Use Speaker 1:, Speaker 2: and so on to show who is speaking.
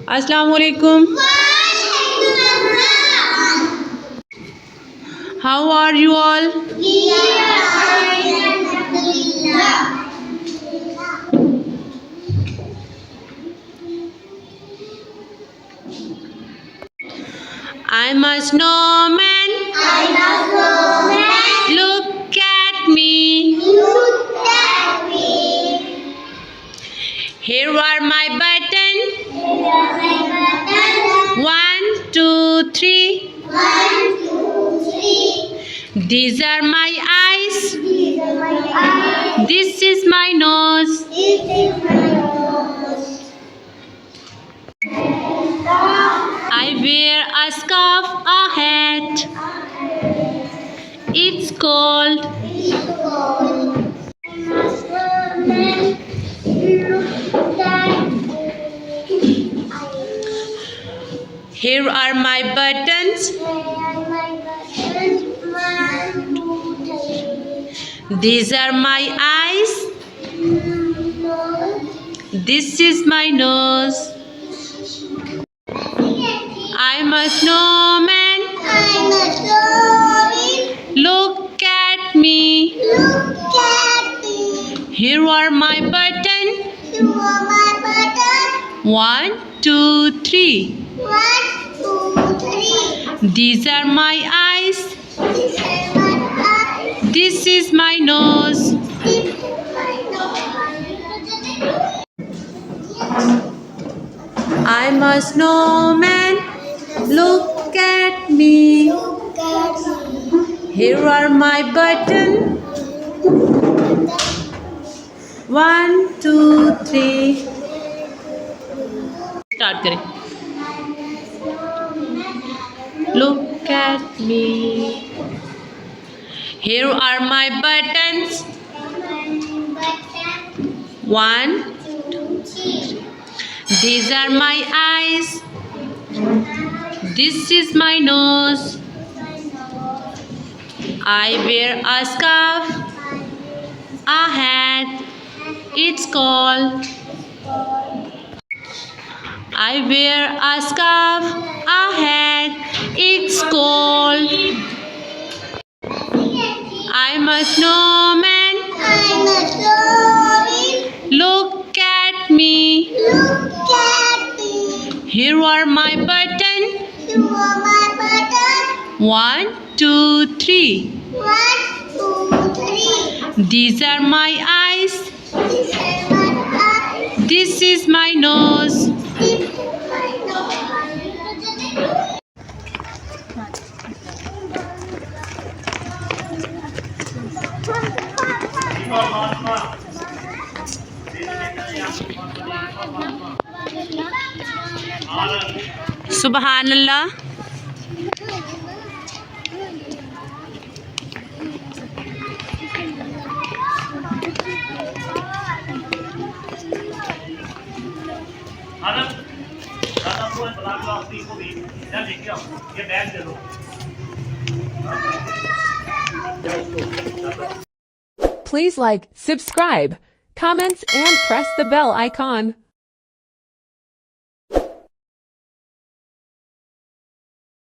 Speaker 1: Assalamu alaikum. How are you all? I'm a snowman. Look at me. Here are my buttons. 1, 2, 3. These are my eyes. This is my nose. I wear a scarf, a hat. It's cold. Here are my buttons. These are my eyes. This is my nose. I'm a snowman. Look at me. Here are my buttons. 1, 2, 3. These are my eyes. This is my nose. I'm a snowman. Look at me. Here are my buttons. 1, 2, 3. Start करें. Look at me. Here are my buttons. 1, 2, 3. These are my eyes. This is my nose. I wear a scarf, a hat. It's cold. I wear a scarf, a hat. It's cold. I'm a snowman. Look at me. Here are my buttons. 1, 2, 3. These are my eyes. This is my nose. Subhanallah.
Speaker 2: Please like, subscribe, comment, and press the bell icon.